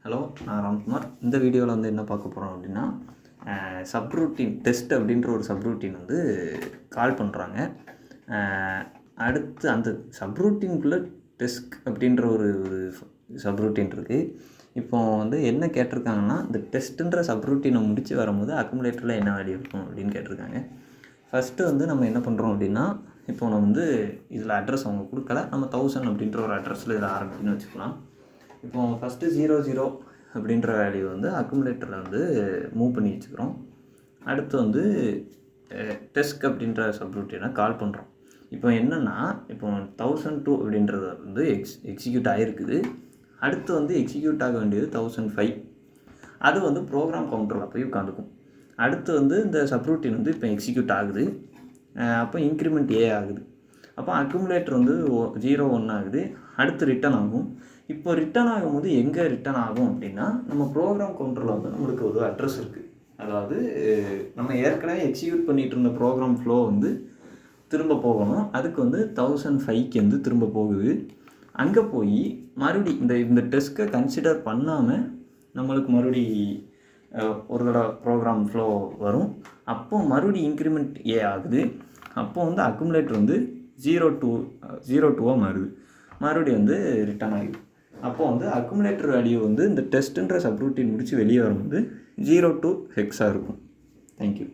Hello, நான் ராம்குமார். இந்த வீடியோவில் வந்து என்ன பார்க்க போகிறோம் அப்படின்னா, சப்ரூட்டீன் டெஸ்ட் அப்படின்ற ஒரு சப்ரூட்டீன் வந்து கால் பண்ணுறாங்க. அடுத்து அந்த சப்ரூட்டீனுக்குள்ளே டெஸ்க் அப்படின்ற ஒரு சப்ரூட்டீன் இருக்குது. இப்போ வந்து என்ன கேட்டிருக்காங்கன்னா, இந்த டெஸ்ட்டுன்ற சப்ரூட்டீனை முடித்து வரும்போது அக்குமுலேட்டரில் என்ன வேல்யூ இருக்கும் அப்படின்னு கேட்டிருக்காங்க. ஃபஸ்ட்டு வந்து நம்ம என்ன பண்ணுறோம் அப்படின்னா, இப்போ நம்ம வந்து இதில் அட்ரஸ் அவங்க கொடுக்கல, நம்ம 1000 அப்படின்ற ஒரு அட்ரஸில் இதில் ஆரம்பிக்குன்னு வச்சுக்கலாம். இப்போ ஃபஸ்ட்டு 00 அப்படின்ற வேல்யூ வந்து அக்குமுலேட்டரில் வந்து மூவ் பண்ணி வச்சுக்கிறோம். அடுத்து வந்து டெஸ்க் அப்படின்ற சப்ரூட்டீனை கால் பண்ணுறோம். இப்போ என்னென்னா, இப்போ 1002 அப்படின்றது வந்து எக்ஸிக்யூட் ஆகிருக்குது. அடுத்து வந்து எக்ஸிக்யூட் ஆக வேண்டியது 1005. அது வந்து ப்ரோக்ராம் கவுண்டரில் போய் உட்காந்துக்கும். அடுத்து வந்து இந்த சப்ரூட்டீன் வந்து இப்போ எக்ஸிக்யூட் ஆகுது. அப்போ இன்க்ரிமெண்ட் ஏ ஆகுது. அப்போ அக்குமுலேட்டர் வந்து 01 ஆகுது. அடுத்து ரிட்டன் ஆகும். இப்போ ரிட்டன் ஆகும்போது எங்கே ரிட்டன் ஆகும் அப்படின்னா, நம்ம ப்ரோக்ராம் கவுண்டரில் வந்து நம்மளுக்கு ஒரு அட்ரஸ் இருக்குது. அதாவது நம்ம ஏற்கனவே எக்ஸிக்யூட் பண்ணிகிட்டு இருந்த ப்ரோக்ராம் ஃப்ளோ வந்து திரும்ப போகணும். அதுக்கு வந்து 1005க்கு வந்து திரும்ப போகுது. அங்கே போய் மறுபடி இந்த டெஸ்ட்டை கன்சிடர் பண்ணாமல் நம்மளுக்கு மறுபடி ஒரு தடவை ப்ரோக்ராம் ஃப்ளோ வரும். அப்போ மறுபடி இன்க்ரிமெண்ட் ஏ ஆகுது. அப்போ வந்து அக்குமுலேட்டர் வந்து 02 மாறுது. மறுபடியும் வந்து ரிட்டர்ன் ஆகுது. அப்போ வந்து அக்குமுலேட்டர் வேல்யூ வந்து இந்த டெஸ்ட்டுன்ற சப்ரூட்டீன் முடித்து வெளியே வரும்போது 02 ஹெக்ஸாக இருக்கும். தேங்க்யூ.